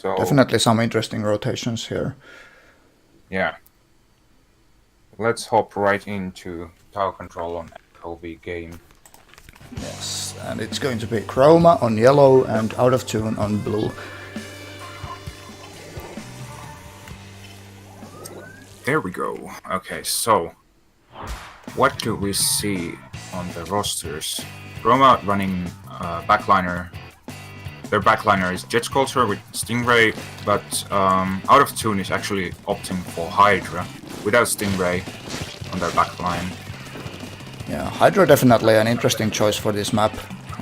So definitely some interesting rotations here. yeah, let's hop right into tower control on LV game. Yes, and it's going to be Chroma on yellow and Out of Tune on blue. There we go. Okay, so what do we see on the rosters? Roma running backliner. Their backliner is Jet Sculptor with Stingray, but Out of Tune is actually opting for Hydra without Stingray on their backline. Yeah, Hydra definitely an interesting choice for this map.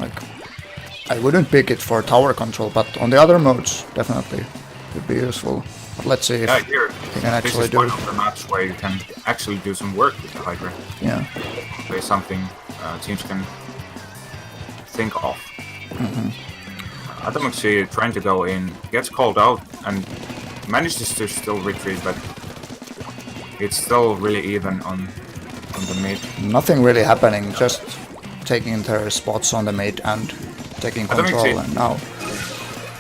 Like, I wouldn't pick it for tower control, but on the other modes, definitely would be useful. But let's see if Here, he can this actually is do one it. of the maps where you can actually do some work with the Hydra. Yeah. There's something teams can think of. Atomic trying to go in, gets called out and manages to still retreat, but it's still really even on the mid. Nothing really happening, just taking their spots on the mid and taking control, and now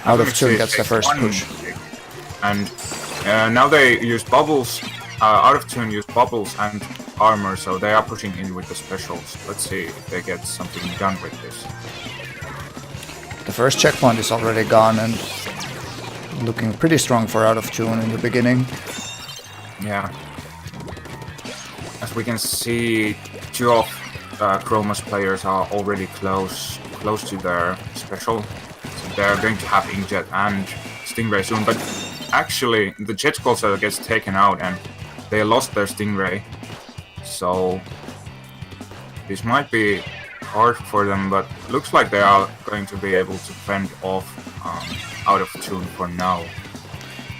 Out of Tune gets the first push. And now they use bubbles. Out of Tune use bubbles and armor, so they are pushing in with the specials. Let's see if they get something done with this. The first checkpoint is already gone and looking pretty strong for Out of Tune in the beginning. Yeah. As we can see, two of Chroma's players are already close to their special. So they're going to have Inkjet and Stingray soon, but actually the Jet Sculptor gets taken out and they lost their Stingray. So this might be hard for them, but looks like they are going to be able to fend off Out of Tune for now.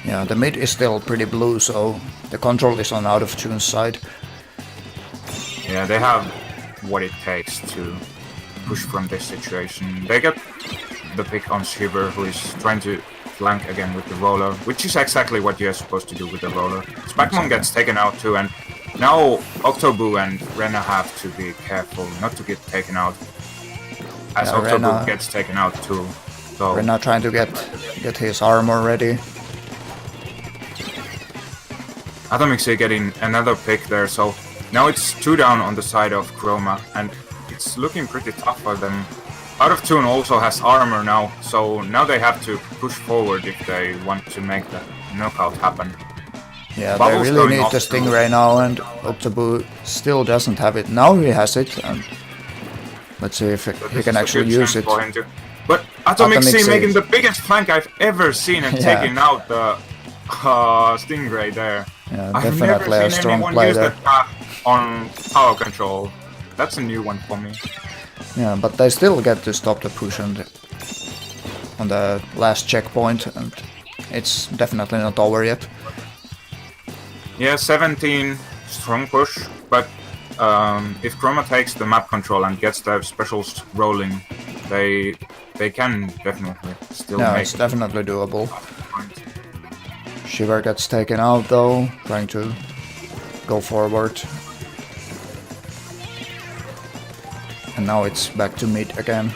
Yeah, the mid is still pretty blue, so the control is on Out of Tune's side. Yeah, they have what it takes to push from this situation. They get the pick on Shiver, who is trying to flank again with the roller, which is exactly what you're supposed to do with the roller. Spacmon gets taken out too, and now Octobu and Rena have to be careful not to get taken out, as Yeah, Octobu gets taken out too. So Rena trying to get his armor ready. Atomic getting another pick there, so now it's 2 down on the side of Chroma, and it's looking pretty tough for them. Out of Tune also has armor now, so now they have to push forward if they want to make the knockout happen. Yeah, Bubbles they really going need off the Stingray now, and Octobu still doesn't have it. Now he has it, and let's see if he can actually use it. But Atomic Atomic making C. the biggest flank I've ever seen and Yeah. taking out the Stingray there. Yeah, I've definitely never a seen strong anyone play use there. that path on power control. That's a new one for me. Yeah, but they still get to stop the push on the last checkpoint, and it's definitely not over yet. Yeah, 17, strong push, but if Chroma takes the map control and gets the specials rolling, they can definitely still Yeah, make it's definitely doable. Shiver gets taken out though, trying to go forward. And now it's back to mid again.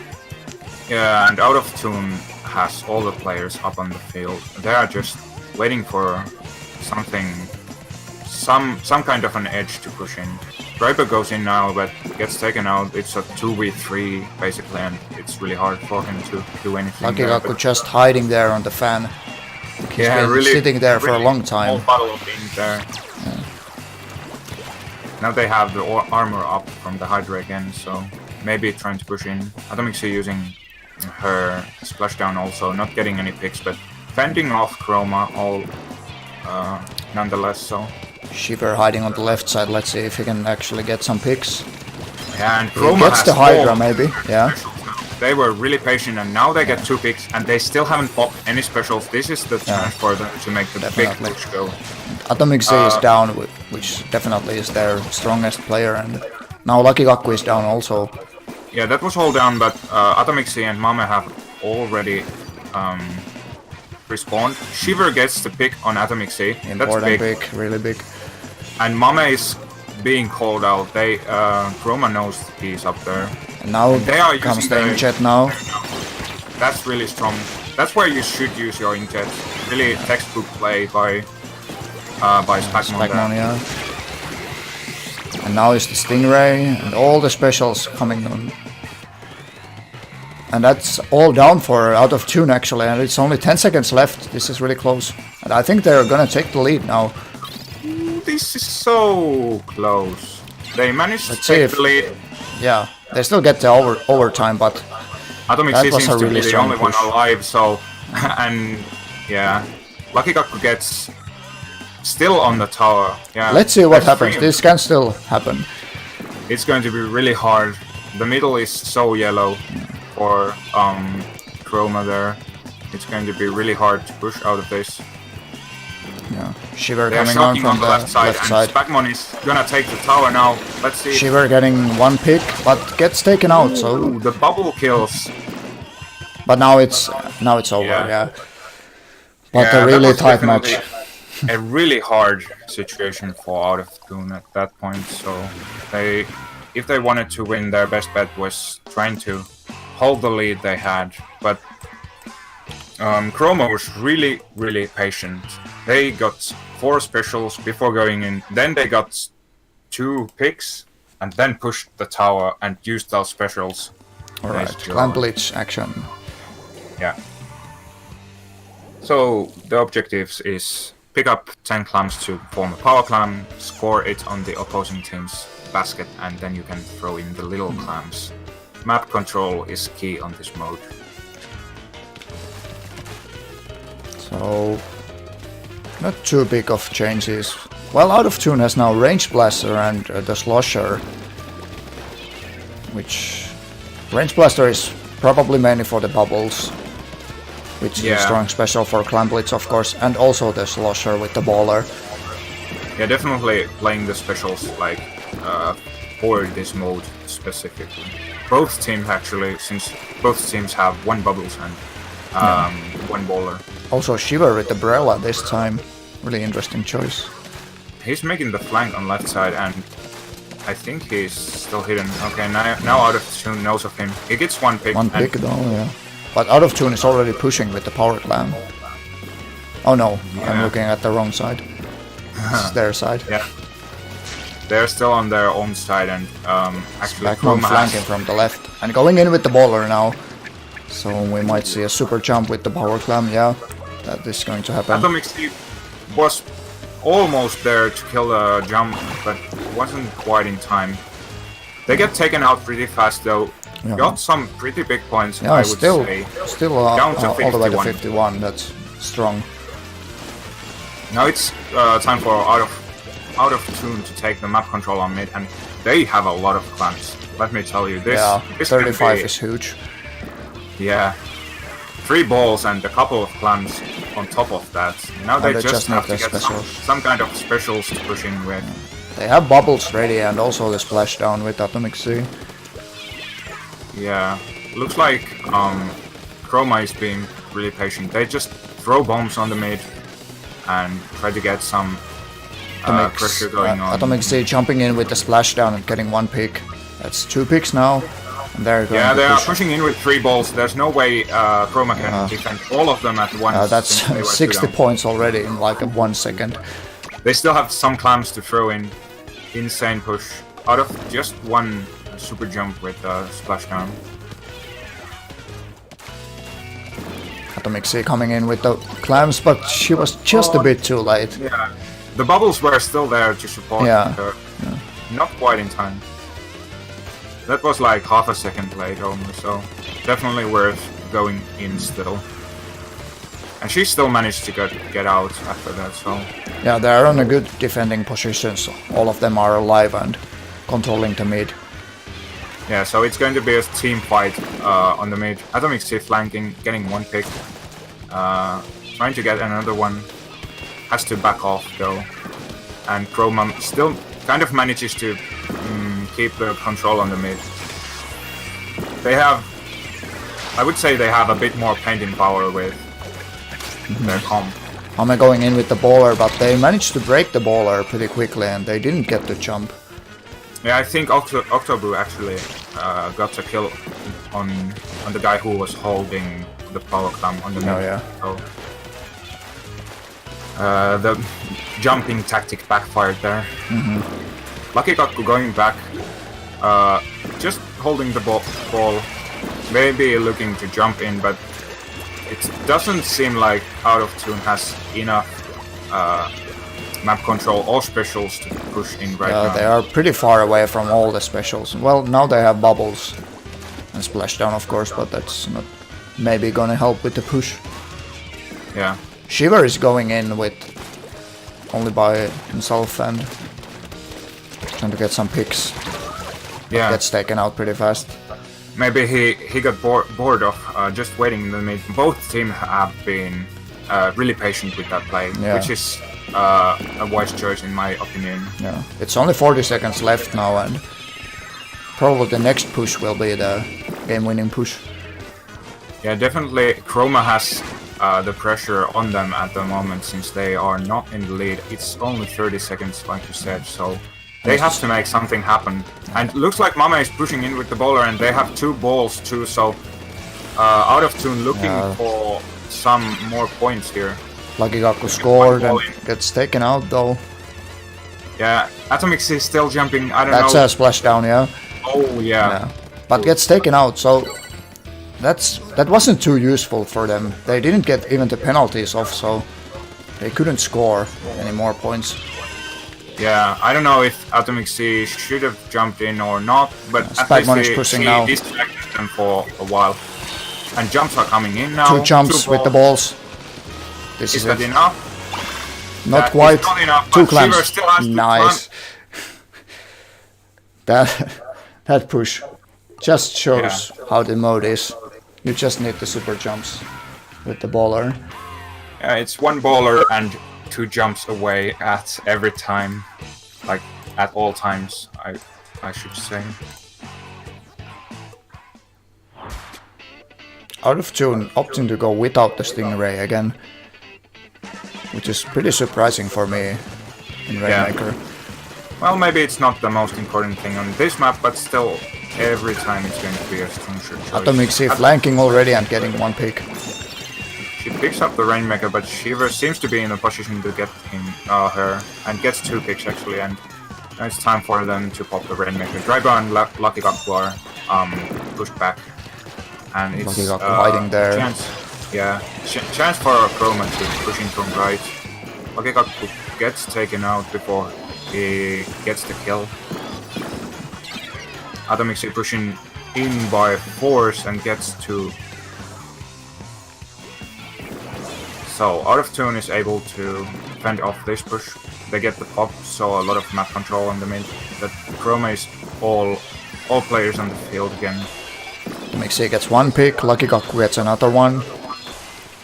Yeah, and Out of Tune has all the players up on the field. They are just waiting for something, some kind of an edge to push in. Riper goes in now, but gets taken out. It's a 2v3 basically, and it's really hard for him to do anything. Lucky there, Gaku just hiding there on the fan. He's been really sitting there for a really long time. Whole battle of being there. Yeah. Now they have the armor up from the Hydra again, so maybe trying to push in. Atomic Sea using her splashdown also, not getting any picks, but fending off Chroma all nonetheless. So Shiver hiding on the left side. Let's see if he can actually get some picks. yeah, and He Chroma gets has the Hydra all maybe, yeah. They were really patient, and now they get 2 picks, and they still haven't popped any specials. This is the chance for them to make the Definitely. big push go. Atomic Z is down, which definitely is their strongest player, and now Lucky Gaku is down also. Yeah, that was all down, but Atomic Sea and Mame have already respawned. Shiver gets the pick on Atomic Sea. That's Important big. pick, really big. And Mame is being called out. They Chroma knows he's up there. And now They are comes using the the- Inkjet now. That's really strong. That's where you should use your inkjet. really textbook play by Spagmon. Spagmon, yeah. And now is the Stingray and all the specials coming on. And that's all down for out of tune actually, and it's only 10 seconds left. This is really close. And I think they're gonna take the lead now. This is so close. They managed to take the lead. Yeah, they still get the overtime, but Atomic that C was seems a to really be the strong only one push. alive, so... and... yeah. Lucky Kaku gets... still on the tower. Yeah. Let's see what That's happens. free. This can still happen. It's going to be really hard. The middle is so yellow for Chroma there. It's going to be really hard to push out of this. Yeah, Shiver They're coming on shocking from on the left side, and side. Spagmon is gonna take the tower now. Let's see. Shiver getting one pick, but gets taken out. So, Ooh, the bubble kills. but now it's over. Yeah, but Yeah, a that really was tight match. definitely a really hard situation for Out of Tune at that point. So if they wanted to win, their best bet was trying to hold the lead they had. But Chroma was really, really patient. They got 4 specials before going in. Then they got 2 picks, and then pushed the tower and used those specials. Alright, Clan Blitz action. Yeah. So the objectives is pick up 10 clams to form a power clam, score it on the opposing team's basket, and then you can throw in the little clams. Map control is key on this mode. So, not too big of changes. Well, Out of Tune has now Range Blaster and the Slosher, which Range Blaster is probably mainly for the bubbles, which is a strong special for Clan Blitz, of course, and also the Slosher with the baller. Yeah, definitely playing the specials like for this mode specifically. Both teams actually, since both teams have 1 bubbles and 1 baller. Also Shiver with the Brella this time. Really interesting choice. He's making the flank on left side, and I think he's still hidden. Okay, now Out of Tune knows of him. He gets 1 pick. One pick though, yeah. But Out of Tune is already pushing with the power clam. Oh no, I'm looking at the wrong side. This is their side. Yeah. They're still on their own side, and actually Spagmon Chroma flanking from the left. And going in with the baller now. So we might see a super jump with the power clam, yeah. That is going to happen. Atomic Steve was almost there to kill the jump, but wasn't quite in time. They get taken out pretty fast though. Yeah. Got some pretty big points, Yeah, I would say. still Down to all the way to 51. 51, that's strong. Now it's time for Out of Tune to take the map control on mid, and they have a lot of clams. Let me tell you, this, Yeah, this can 35 be- is huge. Yeah. 3 balls and a couple of clams on top of that. Now they they just just have to need the get specials. some kind of specials to push in with. They have bubbles ready and also the splashdown with Atomic C. Yeah. Looks like Chroma is being really patient. They just throw bombs on the mid and try to get some pressure going on. Atomic C jumping in with the splashdown and getting 1 pick. That's 2 picks now. And they're going Yeah, to they are push. pushing in with 3 balls. There's no way Chroma can defend all of them at once. That's since they were 60 too down. points already in like 1 second. They still have some clams to throw in. Insane push. Out of just 1 super jump with splashdown. Atomic C coming in with the clams, but she was just a bit too late. Yeah. The bubbles were still there to support her. Not quite in time. That was like half a second late almost, so definitely worth going in still. And she still managed to get out after that, so... Yeah, they are on a good defending position, so all of them are alive and controlling the mid. Yeah, so it's going to be a team fight on the mid. Atomic C flanking, getting 1 pick. Trying to get another one. Has to back off though. And Chroma still kind of manages to keep the control on the mid. They have... I would say they have a bit more painting power with their comp. I'm going in with the baller, but they managed to break the baller pretty quickly and they didn't get the jump. Yeah, I think Octobrew actually got a kill on the guy who was holding the power clam on the mid. Oh, yeah. So The jumping tactic backfired there. Lucky Kaku going back, just holding the ball, maybe looking to jump in, but it doesn't seem like Out of Tune has enough map control or specials to push in right now. They are pretty far away from all the specials. Well, now they have bubbles and splashdown, of course, but that's not maybe gonna help with the push. Yeah. Shiver is going in with only by himself and trying to get some picks. Yeah. Gets taken out pretty fast. Maybe he got bored of just waiting in the mid. Both teams have been really patient with that play, which is a wise choice in my opinion. Yeah, it's only 40 seconds left now, and probably the next push will be the game-winning push. Yeah, definitely Chroma has the pressure on them at the moment since they are not in the lead. It's only 30 seconds, like you said, so they have to make something happen. And it looks like Mame is pushing in with the bowler, and they have 2 balls too, so Out of Tune looking for some more points here. Lucky Kaku scored and gets taken out though. Yeah, Atomics is still jumping, I don't know. That's a splashdown, yeah. Oh, yeah. But gets taken out, so that wasn't too useful for them. They didn't get even the penalties off, so they couldn't score any more points. Yeah, I don't know if Atomic C should have jumped in or not, but at least she distracted them for a while. And jumps are coming in now. 2 jumps with the balls. This is that enough? Not quite. Not enough, 2 clams. Still has nice. That push just shows how the mode is. You just need the super jumps with the baller. Yeah, it's 1 baller and 2 jumps away at every time, like at all times, I should say. Out of Tune opting to go without the Stingray again, which is pretty surprising for me in Rainmaker. Well, maybe it's not the most important thing on this map, but still, every time it's going to be a strong choice. Atomic C flanking already and getting 1 pick. She picks up the Rainmaker, but Shiver seems to be in a position to get her, and gets 2 picks actually, and now it's time for them to pop the Rainmaker. Driver and Lucky Kaku are pushed back, and it's Lucky Kaku hiding there. Chance for Chroma to push in from right. Lucky Kaku gets taken out before he gets the kill. Atomic C pushing in by force and gets to. So Out of Tune is able to fend off this push. They get the pop, so a lot of map control on the mid. But Chroma is all players on the field again. Atomic C gets 1 pick, Lucky Kaku gets another 1.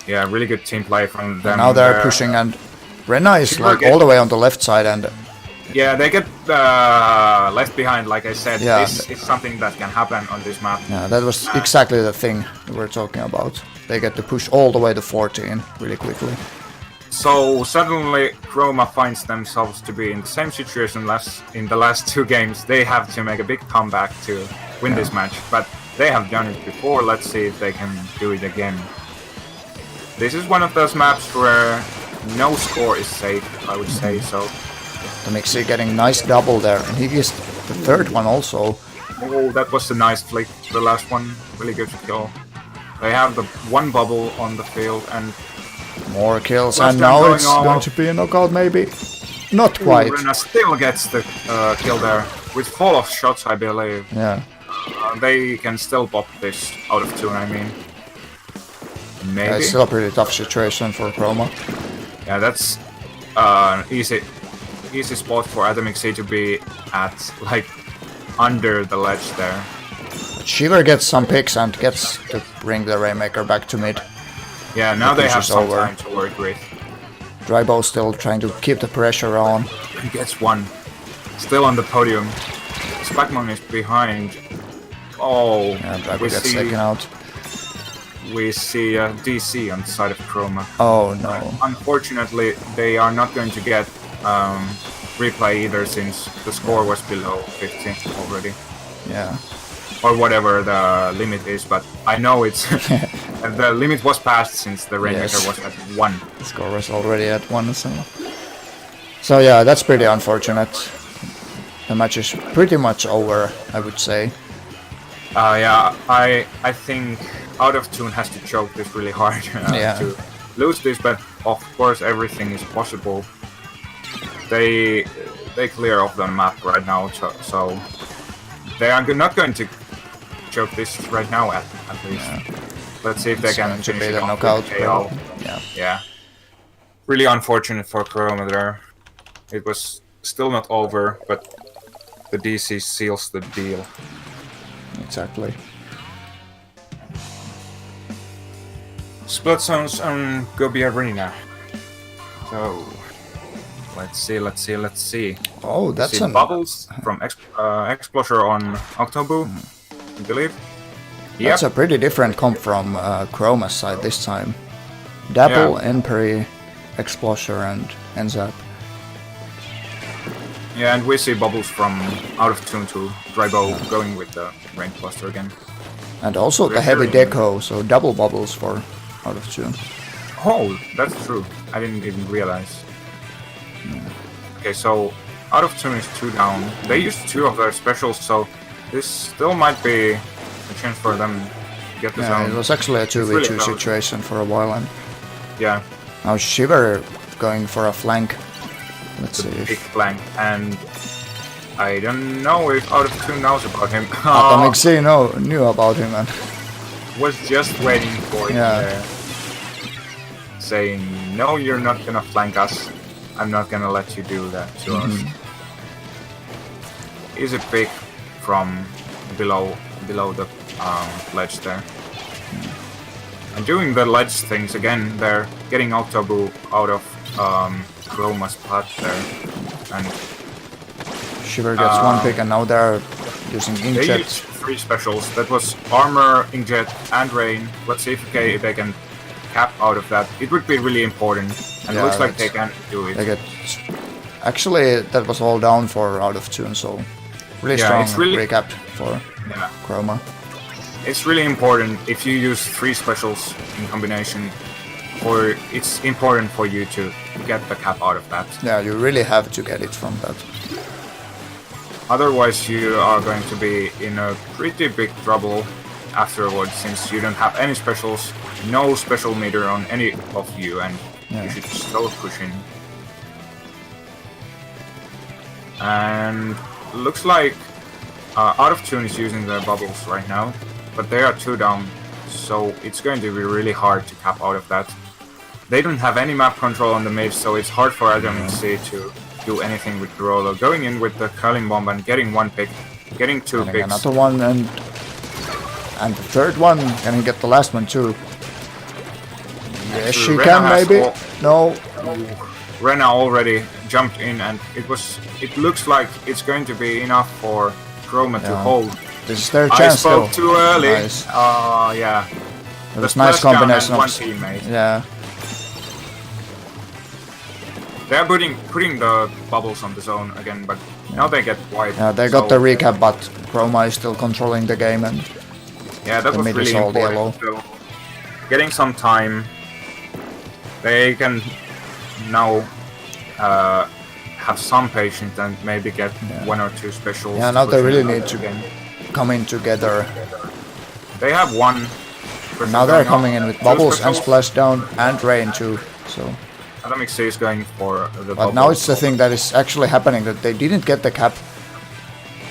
Yeah, really good team play from them. And now they're pushing, and Renna is like all the way on the left side, and yeah, they get left behind, like I said. Yeah. This is something that can happen on this map. Yeah, that was exactly the thing we were talking about. They get to push all the way to 14 really quickly. So suddenly Chroma finds themselves to be in the same situation in the last 2 games. They have to make a big comeback to win this match, but they have done it before. Let's see if they can do it again. This is one of those maps where no score is safe, I would say so. Atomic C getting nice double there, and he gets the 3rd one also. Oh, that was a nice flick, the last one. Really good kill. They have the 1 bubble on the field, and more kills, and now it's going to be a knockout maybe. Not quite. Renna still gets the kill there, with fall of shots, I believe. Yeah. They can still pop this Out of Tune, I mean. Maybe. Yeah, it's still a pretty tough situation for Chroma. Yeah, that's an easy spot for Atomic C to be at, like, under the ledge there. Shiver gets some picks and gets to bring the Rainmaker back to mid. Yeah, now they have some time to work with. Drybo still trying to keep the pressure on. He gets 1. Still on the podium. Spackman is behind. Oh, yeah, Drybo gets taken out. We see a DC on the side of Chroma. Oh no. Unfortunately, they are not going to get replay either since the score was below 15 already. Yeah. or whatever the limit is, but I know it's the limit was passed since the Rainmaker Yes. was at 1. The score was already at 1, so... So yeah, that's pretty unfortunate. The match is pretty much over, I would say. Yeah, I think Out of Tune has to choke this really hard to lose this, but of course everything is possible. They clear off the map right now, so they are not going to choke this right now at least. Yeah. Let's see if they can To finish be it the off knockout. with KO. Yeah. Yeah. Really unfortunate for Chroma there. It was still not over, but the DC seals the deal. Exactly. Split zones on Gobi Arena. So let's see. Oh, that's See bubbles from Exploser on Octobu, I believe. That's a pretty different comp from Chroma's side this time. Dapple, Enperi, Exploser, and Enzap. Yeah, and we see bubbles from Out of Tune to Drybo going with the Rain Cluster again. And also the heavy deco, so double bubbles for Out of Tune. Oh, that's true. I didn't even realize. Okay, so Out of Tune is 2 down. They used 2 of their specials, so this still might be a chance for them to get the zone. It was actually a 2v2 really close. situation for a while, and Yeah, now Shiver going for a flank. Let's see big if flank, and I don't know if Out of Tune knows about him. Atomic Z knew about him, and Was just waiting for him Yeah. there, saying, "No, you're not gonna flank us. I'm not gonna let you do that to us." Is a pick from below the ledge there. And doing the ledge things again, they're getting Octobu out of Chroma's path there, and Shiver gets one pick, and now they're using they Inkjet. used 3 specials. That was Armor, Inkjet, and Rain. Let's see if they can cap out of that. It would be really important, and Yeah, looks like they that's- can do it. They get actually that was all down for Out of Tune, so really Yeah, strong it's really- recap for Yeah. Chroma. It's really important if you use 3 specials in combination, or it's important for you to get the cap out of that. Yeah, you really have to get it from that. Otherwise, you are going to be in a pretty big trouble afterwards, since you don't have any specials, no special meter on any of you, and you should still push in. And looks like Out of Tune is using their bubbles right now, but they are 2 down, so it's going to be really hard to cap out of that. They don't have any map control on the mid, so it's hard for Atomic Z to do anything with Gorolo. Going in with the curling bomb and getting 1 pick, getting 2 Getting picks. another one, and the third one. Can he get the last one too? Yes, she Rena can has maybe. all- No. Rena already jumped in, and it looks like it's going to be enough for Chroma to hold. This is their I chance spoke though. too early. Nice. Yeah. It was The nice splashdown combination and of 1 teammate. Yeah. They're putting the bubbles on the zone again, but now they get wiped. Yeah, they got the recap, but Chroma is still controlling the game, and Yeah, that the was mid really is all important. So, getting some time, they can now have some patience and maybe get 1 or 2 specials. yeah, to now they push really in need to again. come in together. They have 1. Now they're coming in with 2 bubbles and specials. splashdown and rain too. So, Atomic Z is going for the but bubbles. now it's the thing that is actually happening, that they didn't get the cap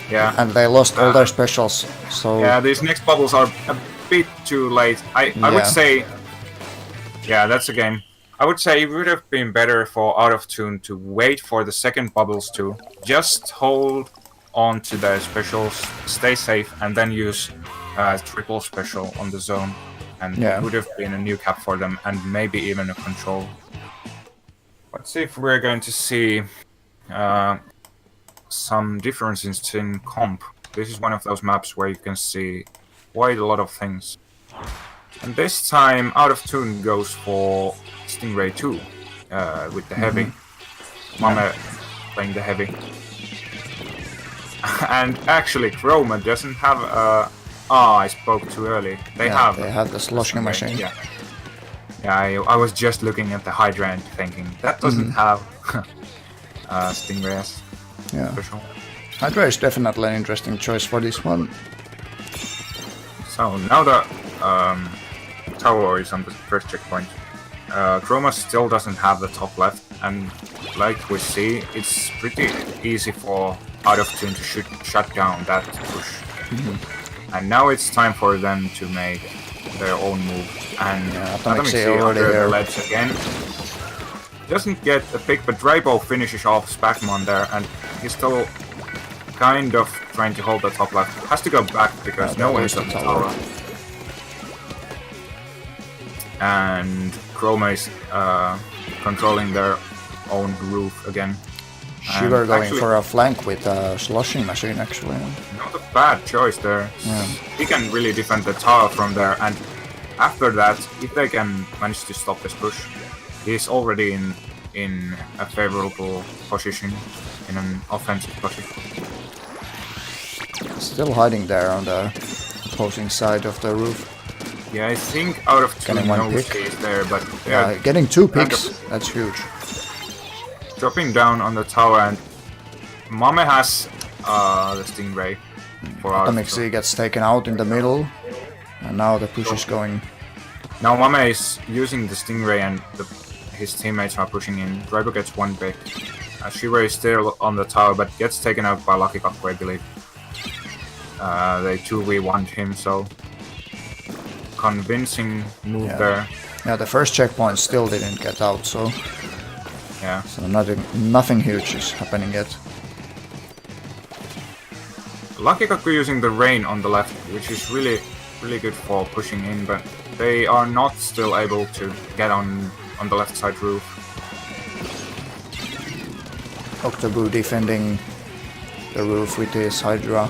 Yeah. and they lost all their specials. So Yeah, these next bubbles are a bit too late. I Yeah. would say, yeah, that's a game. I would say it would have been better for Out of Tune to wait for the second bubbles to just hold on to their specials, stay safe, and then use triple special on the zone. And Yeah. it would have been a new cap for them, and maybe even a control. Let's see if we're going to see some differences in comp. This is one of those maps where you can see quite a lot of things. And this time, Out of Tune goes for Stingray 2 with the heavy. Mame playing the heavy. And actually, Chroma doesn't have a Oh, I spoke too early. They have the sloshing machine. Yeah. Yeah, I was just looking at the hydrant thinking, that doesn't have Stingrays. Yeah. Special. Hydra is definitely an interesting choice for this one. So now the tower is on the first checkpoint. Chroma still doesn't have the top left, and like we see, it's pretty easy for out of tune to shut down that push. And now it's time for them to make their own move. And Atomic Sea under the ledge again. Doesn't get a pick, but Drybo finishes off Spacmon there, and he's still kind of trying to hold the top left. Has to go back because no one is on the tower. And Chroma is controlling their own roof again. Shiver going for a flank with a sloshing machine, actually. Not a bad choice there. Yeah. He can really defend the tower from there, and after that, if they can manage to stop this push, he's already in a favorable position, in an offensive position. Still hiding there on the opposing side of the roof. Yeah, I think out of two knows he's there, but yeah, getting 2 picks, that's huge. Dropping down on the tower, and Mame has the Stingray. Atomic Sea gets taken out in the middle, and now the push is going. Now Mame is using the Stingray, and his teammates are pushing in. Drybo gets 1 pick. Shiver is still on the tower, but gets taken out by Lucky Kakko, I believe. They 2v1'd him, so convincing move there. Yeah, the first checkpoint still didn't get out, so yeah. So nothing huge is happening yet. Lucky Kakko using the rain on the left, which is really good for pushing in, but they are not still able to get on the left side roof. Octoboo defending the roof with his Hydra.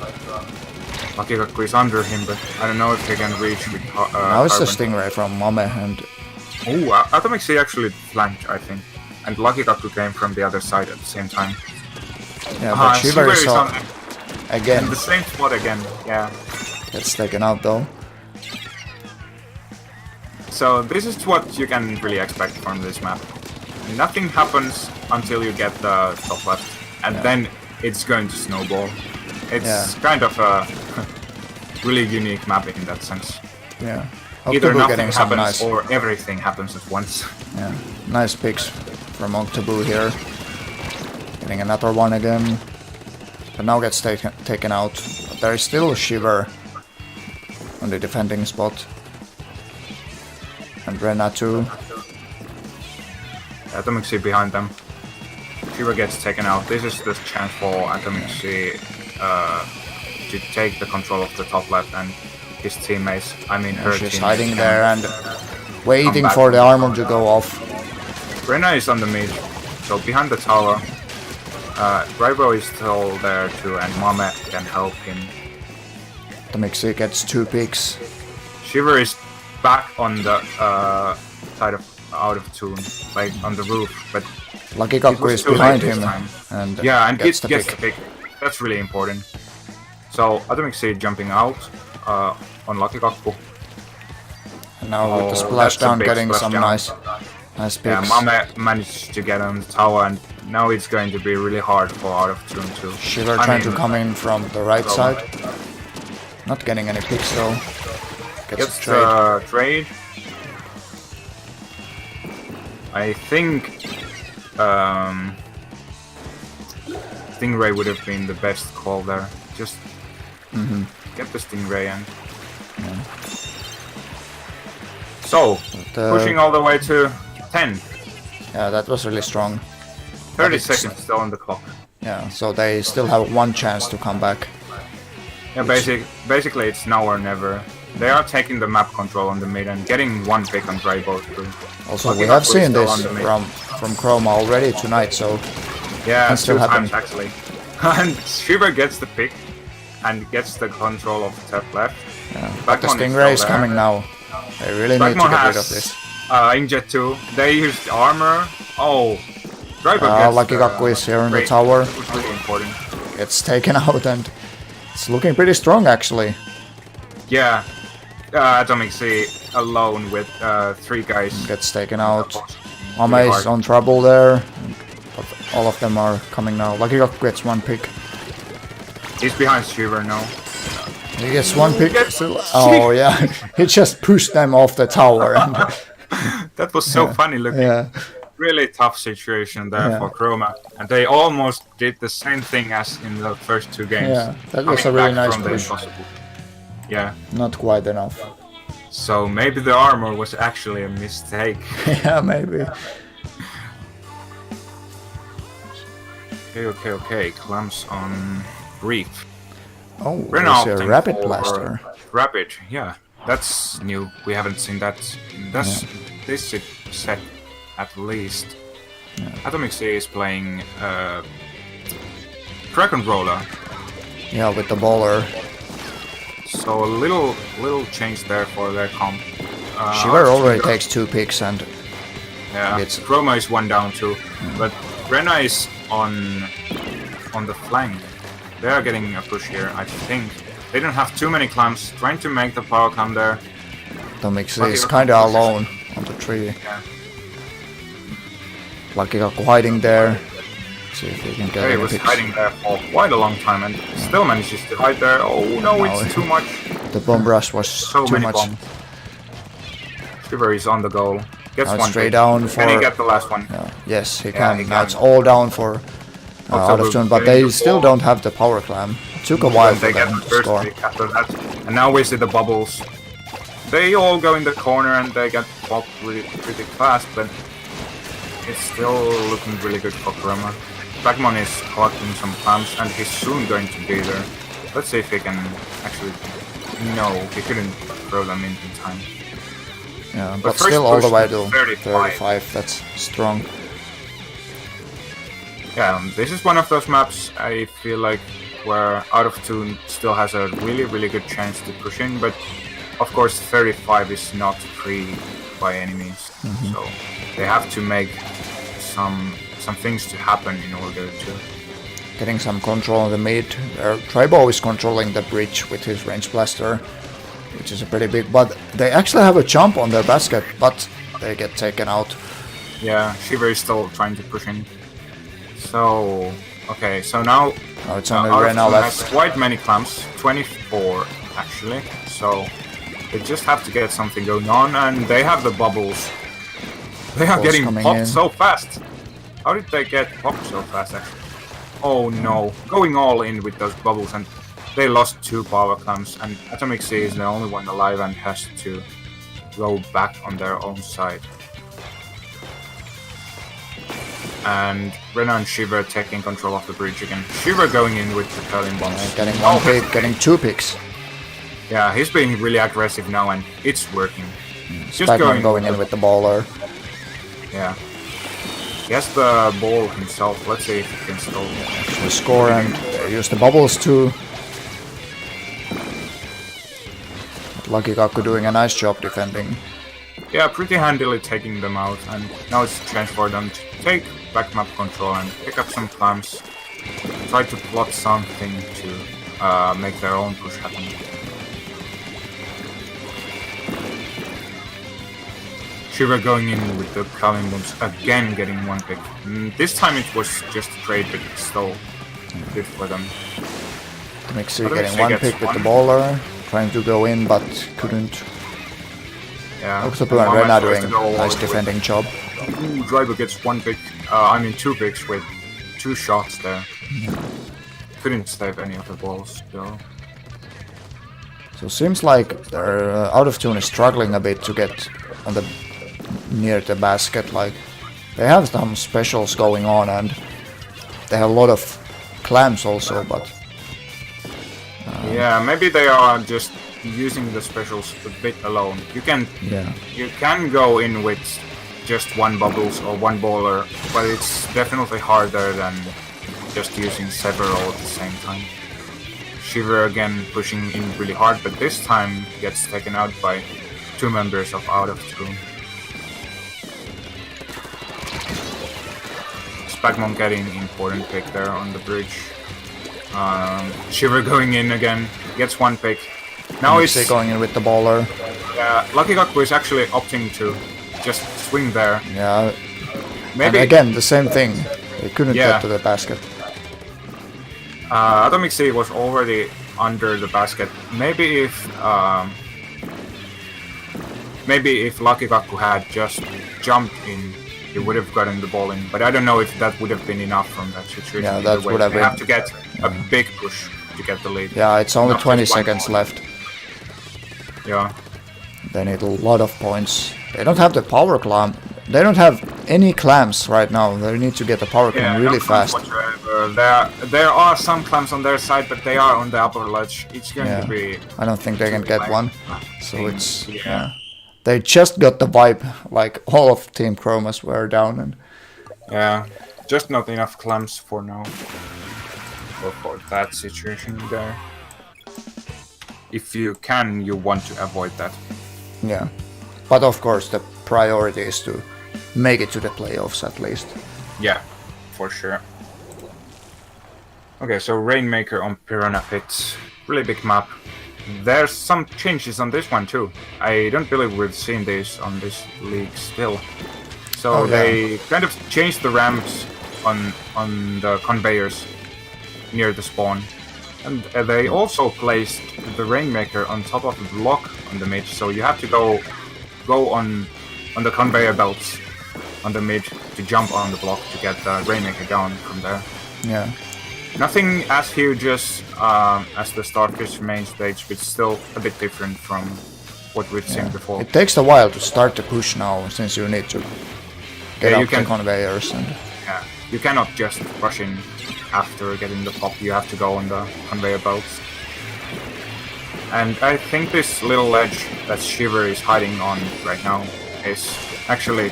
Lucky Kakko is under him, but I don't know if he can reach with now it's a Stingray from Mame, and oh, Atomic Sea actually flanked, I think, and Lucky Kakko came from the other side at the same time. Yeah, but Shiver is on again. In the same spot again, yeah. Gets taken out though. So this is what you can really expect from this map. Nothing happens until you get the top left, and then it's going to snowball. It's kind of a really unique map in that sense. Yeah. Either nothing happens or everything happens at once. Yeah. Nice picks from Octoboo here. Getting another one again. But now gets taken out. But there is still Shiver on the defending spot. And Rena too. Atomic Sea behind them. Shiver gets taken out. This is the chance for Atomic Sea to take the control of the top left, and his teammates, I mean her teammates. She's hiding there and waiting for the armor to go off. Rena is on the mid, so behind the tower. Drybo is still there too, and Mame can help him. Atomic Sea gets 2 picks. Shiver is back on the side of out of tune, like on the roof, but Lucky Kakko is behind him, and gets the pick. That's really important. So Atomic Sea jumping out on Lucky Kakko. And now with the splashdown, getting some nice picks. Yeah, Mame managed to get on the tower, and now it's going to be really hard for out of tune too. Shiver trying to come in from the right side. Not getting any picks though. Gets trade. I think Stingray would have been the best call there. Just get the Stingray and so pushing all the way to 10. Yeah, that was really strong. 30 seconds still on the clock. Yeah, so they still have 1 chance to come back. Yeah, basically it's now or never. They are taking the map control on the mid and getting 1 pick on Drybo too. Also, we have seen this from Chroma already tonight, so yeah, 2 times actually. And Shiver gets the pick and gets the control of the top left. Yeah, but the Stingray is coming now. They really need to get rid of this. Inkjet 2. They used armor. Oh, Drybo gets Lucky Kakko is here in the tower. It was really important. Gets taken out, and it's looking pretty strong actually. Yeah, Atomic C alone with 3 guys. Gets taken out. Ame is on trouble there. But all of them are coming now. Lucky Cock gets 1 pick. He's behind Shiver now. He gets 1 pick. Gets- Oh yeah, he just pushed them off the tower. And That was so funny looking. yeah, Really tough situation there Yeah. for Chroma. And they almost did the same thing as in the first 2 games. Yeah, that was Coming a really back nice from the push. impossible. Yeah, not quite enough. so maybe the armor was actually a mistake. Yeah, maybe. Okay. Clamps on Reef. Oh, Renault there's a opting rapid for blaster. Rapid, yeah. That's new. We haven't seen that in this set, at least. Atomic C is playing Dragon Roller. Yeah, with the baller. So a little change there for their comp. Shiver already takes 2 picks and Yeah, gets- Chroma is 1 down too, but Rena is on the flank. They are getting a push here, I think. They don't have too many clamps. Trying to make the power clamp there. Atomic C Lucky is Cock kinda pushes. alone on the tree. Yeah. Lucky Cock hiding there. See if he can get He any was picks. hiding there for quite a long time and still manages to hide there. Oh no, No. it's too much. The bomb rush was So too many much. bombs. Shiver is on the go. Gets Now it's 1 straight pick. down Can he for- get the last one? Yes, he can. he Now can. it's all down for out of tune, but they still don't have the power clam. Took a while for They get them the to first score. pick after that. And now we see the bubbles. They all go in the corner and they get popped pretty fast, but it's still looking really good for Chroma. Bagmon is collecting some clamps and he's soon going to be there. Let's see if he can actually... No, he couldn't throw them in time. Yeah, But but first still all the push way to to 35. 35. That's strong. Yeah, this is one of those maps I feel like where Out of Tune still has a really good chance to push in, but of course 35 is not free by any means, so they have to make some things to happen in order to... Getting some control on the mid. Tribo is controlling the bridge with his range blaster, which is a pretty big. But they actually have a jump on their basket, but they get taken out. Yeah, Shiver is still trying to push in. So, okay, so now Now it's only Out of Rena Tune left. has quite many clamps, 24 actually, so they just have to get something going on, and they have the bubbles. They are Bubbles getting coming popped in. so fast. How did they get popped so fast actually? Oh no, going all in with those bubbles, and they lost 2 power clamps, and Atomic C is the only one alive and has to go back on their own side. And Rena and Shiver taking control of the bridge again. Shiver going in with the curling bombs. Getting Oh, 1 pick, getting 2 picks. yeah, he's being really aggressive now, and it's working. Just Bagman going in with the baller. Yeah. He has the ball himself. Let's see if he can still... The score and use the bubbles too. Lucky Kaku doing a nice job defending. Yeah, pretty handily taking them out, and now it's a chance for them to take back map control and pick up some clamps. Try to plot something to make their own push happen. Shiver going in with the calling bombs again, getting 1 pick. This time it was just a trade, but it's still good for them. Mixi Atomic getting C 1 gets pick with the 1. baller. Trying to go in but couldn't. Yeah. Octopu and Mama Rena tries doing to go all a nice with- defending job. Ooh, Driver gets 1 pick. I mean 2 picks with 2 shots there. Couldn't save any of the balls though. So seems like their Out of Tune is struggling a bit to get on the near the basket. Like they have some specials going on and they have a lot of clamps also, but Yeah, maybe they are just using the specials a bit alone. You can go in with just 1 bubbles or 1 baller, but it's definitely harder than just using several at the same time. Shiver again pushing in really hard, but this time gets taken out by 2 members of Out of Tune. Spagmon getting important pick there on the bridge. Shiver going in again, gets 1 pick. Now It's it's going in with the baller. Lucky Gaku is actually opting to just swing there. Yeah. Maybe And again, the same thing. They couldn't Yeah. get to the basket. Atomic Sea was already under the basket. Maybe if Lucky Gaku had just jumped in, he would have gotten the ball in. But I don't know if that would have been enough from that situation. Yeah, Either that way, would have they been- have to get a big push to get the lead. Yeah, it's only Not 20 just one seconds ball. left. Yeah. They need a lot of points. They don't have the power clamp. They don't have any clamps right now. They need to get the power clamp really no fast. clamps whatsoever. There are some clamps on their side, but they are on the upper ledge. It's going Yeah. to be. I don't think they can get one. So think, it's yeah. yeah. They just got the vibe, like all of Team Chromas were down, and Yeah, just not enough clamps for now. Or for that situation there. If you can, you want to avoid that. yeah. But of course, the priority is to make it to the playoffs at least. Yeah, for sure. Okay, so Rainmaker on Piranha Pit. Really big map. There's some changes on this one too. I don't believe we've seen this on this league still. So Oh, yeah. they kind of changed the ramps on the conveyors near the spawn. And they also placed the Rainmaker on top of the block on the mid, so you have to go on the conveyor belts on the mid to jump on the block to get the Rainmaker down from there. Yeah. Nothing as huge as the Starfish main stage, but still a bit different from what we've seen before. It takes a while to start the push now, since you need to get Yeah, you up the can- conveyors and Yeah, you cannot just rush in after getting the pop. You have to go on the conveyor belts. And I think this little ledge that Shiver is hiding on right now is actually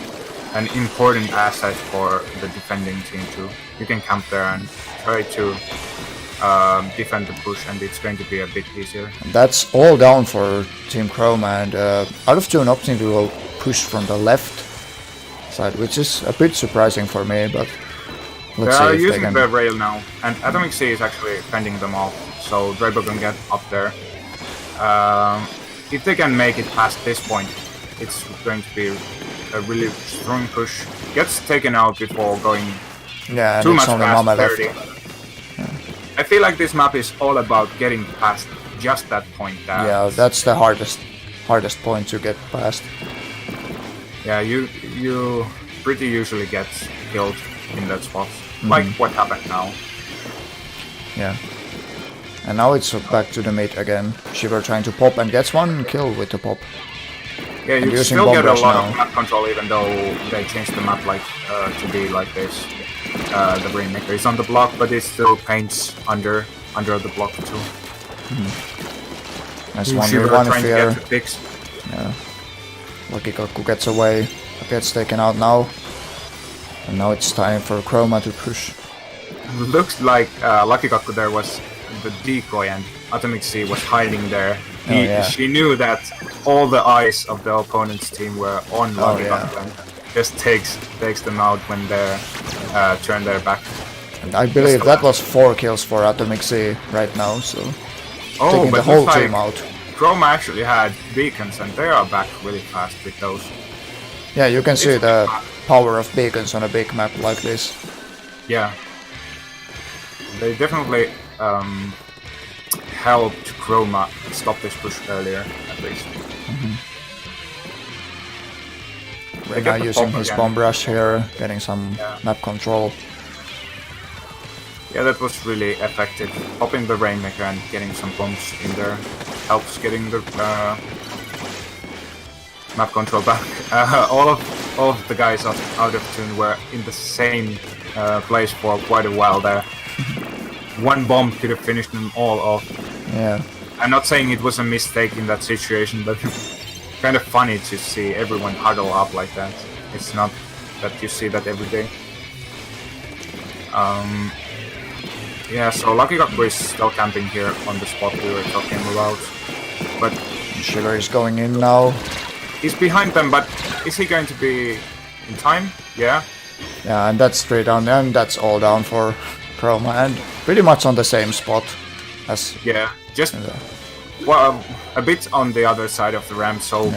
an important asset for the defending team too. You can camp there and try to defend the push, and it's going to be a bit easier. that's all down for Team Chroma, and out of tune opting to go push from the left side, which is a bit surprising for me, but They let's are see if they using can. the rail now, and Atomic Sea is actually fending them off, so Dreybo can get up there. If they can make it past this point, it's going to be a really strong push. Gets taken out before going Yeah, and too it's much only past Mama left. 30. I feel like this map is all about getting past just that point. Yeah, that's the hardest point to get past. Yeah, you pretty usually get killed in that spot, like what happened now. Yeah. And now it's back to the mid again. Shiver trying to pop and gets one kill with the pop. Yeah, you using still get a bombers lot now. of map control, even though they changed the map like to be like this. The Rainmaker is on the block, but it still paints under the block too. Nice Shiver 1v1 trying to fear. get the picks. Lucky Gaku gets away, gets taken out now. And now it's time for Chroma to push. Looks like Lucky Gaku there was the decoy, and Atomic Sea was hiding there. yeah. She knew that all the eyes of the opponent's team were on Lucky yeah. Gaku, and just takes them out when they turn their back. And I believe that was 4 kills for Atomic Sea right now, so Oh, taking the but whole looks team like out. Chroma actually had beacons, and they are back really fast with those. Yeah, you can see It's- the power of beacons on a big map like this. Yeah, they definitely helped Chroma stop this push earlier, at least. Right got now the using pop his again. bomb rush here, getting some Yeah. map control. Yeah, that was really effective. Popping the Rainmaker and getting some bombs in there helps getting the map control back. All of the guys out of tune were in the same place for quite a while there. One bomb could have finished them all off. Yeah, I'm not saying it was a mistake in that situation, but kind of funny to see everyone huddle up like that. It's not that you see that every day. Yeah, so Lucky Gaku is still camping here on the spot we were talking about. But Shiver is going in now. he's behind them, but is he going to be in time? Yeah. Yeah, and that's straight down, and that's all down for Chroma, and pretty much on the same spot as Yeah. Just well, a bit on the other side of the ramp, so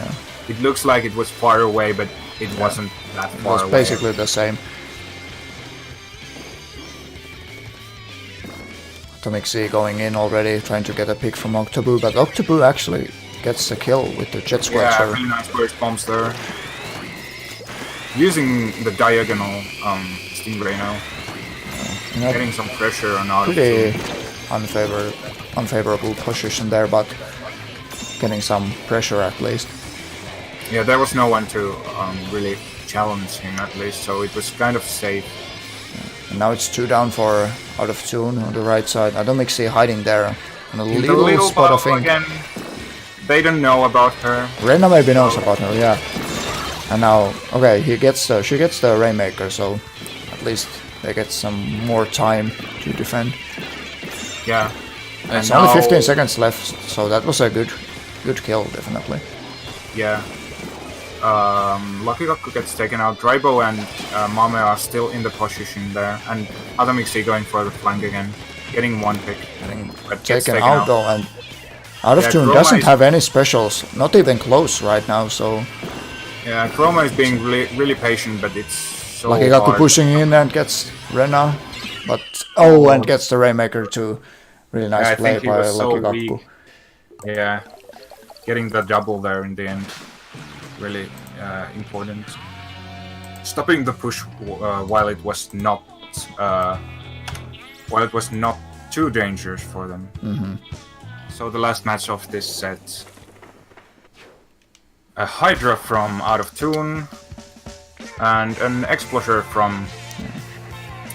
it looks like it was far away, but it wasn't that It far was away. basically the same. Atomic Z going in already, trying to get a pick from Octobu, but Octobu actually gets the kill with the Jet Yeah, Scratcher. really nice burst bombs there. Using the diagonal Stingray now. Getting some pressure on out of Pretty two. unfavorable position there, but getting some pressure at least. Yeah, there was no one to really challenge him at least, so it was kind of safe. And now it's 2 down for Out of Tune on the right side. Atomic Z hiding there on a In the little spot, I bubble think. again, they don't know about her. Rena maybe knows about her, yeah. And now, okay, she gets the Rainmaker, so at least they get some more time to defend. Yeah. And It's only 15 seconds left, so that was a good kill, definitely. Yeah. Lucky Gaku gets taken out. Drybo and Mame are still in the position there, and Atomic Z going for the flank again, getting one pick. But gets Taken out though, and Out of Tune Chroma doesn't is- have any specials, not even close right now, so Yeah, Chroma is being really patient, but it's so Lucky Gaku hard. pushing in and gets Rena, but and gets the Rainmaker too. Really nice Yeah, I play think he by was Lucky so Gaku. weak. Yeah, getting the double there in the end, really important. Stopping the push while it was not too dangerous for them. So the last match of this set, a Hydra from Out of Tune and an Exploser from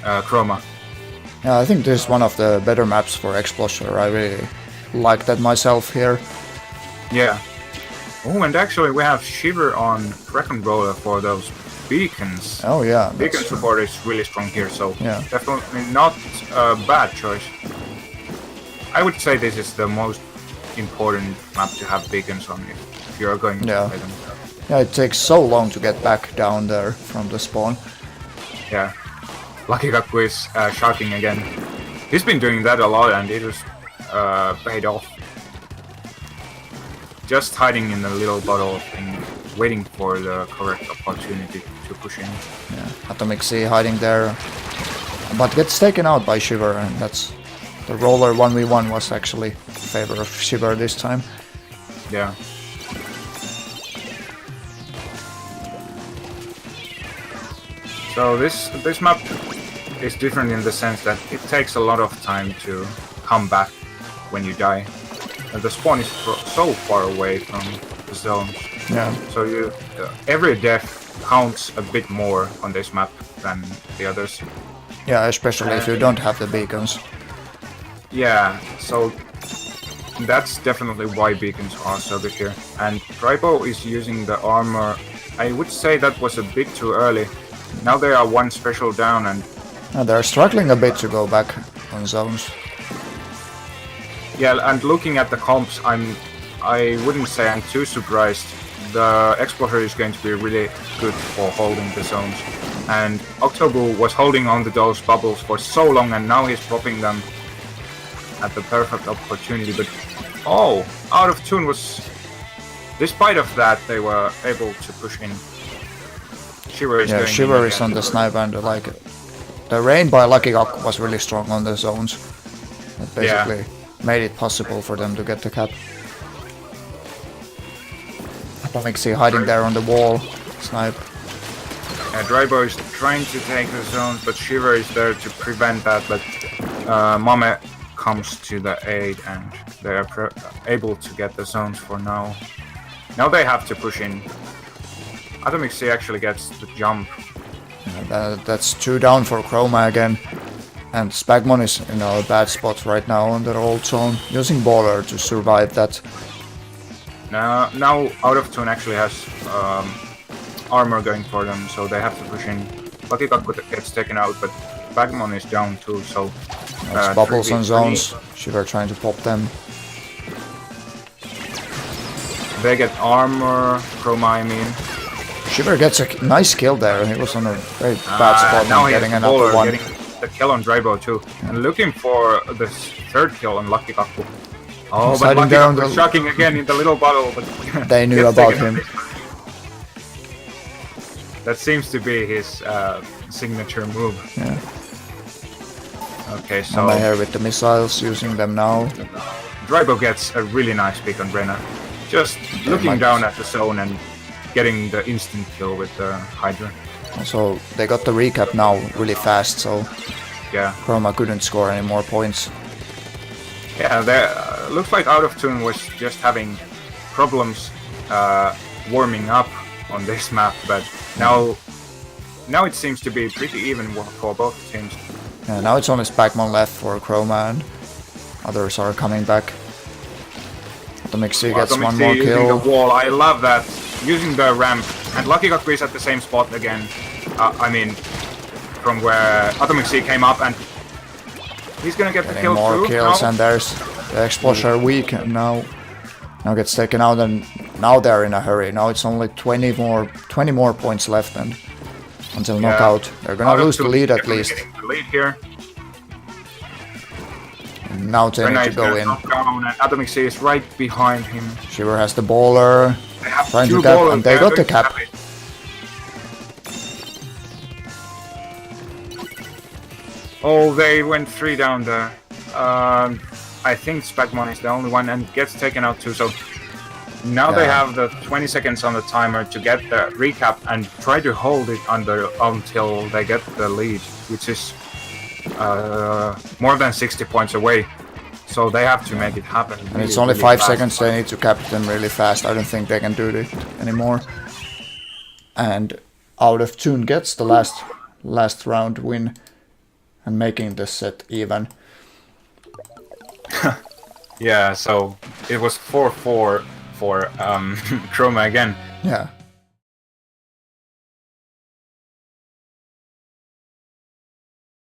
Chroma. Yeah, I think this is one of the better maps for Exploser. I really like that myself here. Yeah. Oh, and actually we have Shiver on Dragon Roller for those beacons. Oh yeah, Beacon that's, support is really strong here, so Yeah. definitely not a bad choice. I would say this is the most important map to have beacons on if you're going to Yeah. play them. yeah, it takes so long to get back down there from the spawn. Yeah. Lucky Gaku is shouting again. He's been doing that a lot and it was paid off. Just hiding in a little bottle and waiting for the correct opportunity to push in. Yeah, Atomic Z hiding there, but gets taken out by Shiver, and that's the roller 1v1 was actually in favor of Shiver this time. Yeah. So this map is different in the sense that it takes a lot of time to come back when you die. And the spawn is so far away from the zones. Yeah, So you every death counts a bit more on this map than the others. yeah, especially if you don't have the beacons. Yeah, so that's definitely why beacons are so good here. And Drybo is using the armor. I would say that was a bit too early. Now they are one special down and They're struggling a bit to go back on zones. yeah, and looking at the comps, I wouldn't say I'm too surprised. The Explorer is going to be really good for holding the zones. And Octobu was holding on to those bubbles for so long and now he's dropping them at the perfect opportunity. But oh, Out of Tune was... Despite of that, they were able to push in. Shiver is Yeah, going in Shiver is again. on the snipe, and like the rain by Lucky Gaku was really strong on the zones. It basically made it possible for them to get the cap. Atomic Z hiding there on the wall, snipe. Drybo is trying to take the zones, but Shiver is there to prevent that. But Mame comes to the aid, and they are able to get the zones for now. Now they have to push in. Atomic Z actually gets the jump. That's 2 down for Chroma again. And Spagmon is in a bad spot right now on their old zone, using Baller to survive that. Now Out of Tune actually has armor going for them, so they have to push in. Lucky Gaku gets taken out, but Bagmon is down too, so... It's bubbles on 3v3. zones. Shiver trying to pop them. They get armor, Chroma I mean. Shiver gets a nice kill there. He was on a very bad spot now and he getting has another Bowler one. getting the kill on Drybo too. And looking for the third kill on Lucky Gaku. Oh, He's but hiding Lucky there on was the- shocking again in the little bottle. But They knew gets about taken him. out. That seems to be his signature move. Yeah. Okay, so Mama here with the missiles, using them now. Drybo gets a really nice pick on Brenna. Just looking might- down at the zone and getting the instant kill with the Hydra. Also, they got the recap now really fast, so Yeah, Chroma couldn't score any more points. yeah. There looks like Out of Tune was just having problems warming up on this map, but now it seems to be pretty even for both teams. Yeah, now it's only Spagmon left for Chroma, and others are coming back. Atomic Sea gets Atomic one Sea more using kill. the wall, I love that. Using the ramp, and Lucky Gaku is at the same spot again. I mean, from where Atomic Sea came up, and he's gonna get the Getting kill more through. kills, No? and there's the Explosion weak, and now gets taken out, and now they're in a hurry. Now it's only 20 more points left, and until Yeah. knockout, they're gonna Out of lose the Tune lead at definitely least. getting the lead here. And now they Very need nice to go in. down, and Atomic Sea is right behind him. Shiver has the baller, They have trying to two cap, ballers, and they they're got the going to cap. have it. Oh, they went 3 down there. I think Spagmon is the only one and gets taken out too, so now they Yeah. have the 20 seconds on the timer to get the recap and try to hold it until they get the lead, which is more than 60 points away. So they have to make it happen. And it's really, only really 5 fast. seconds, they need to cap them really fast. I don't think they can do it anymore. And Out of Tune gets the last round win and making the set even. Yeah, so it was 4-4 for Chroma again. Yeah,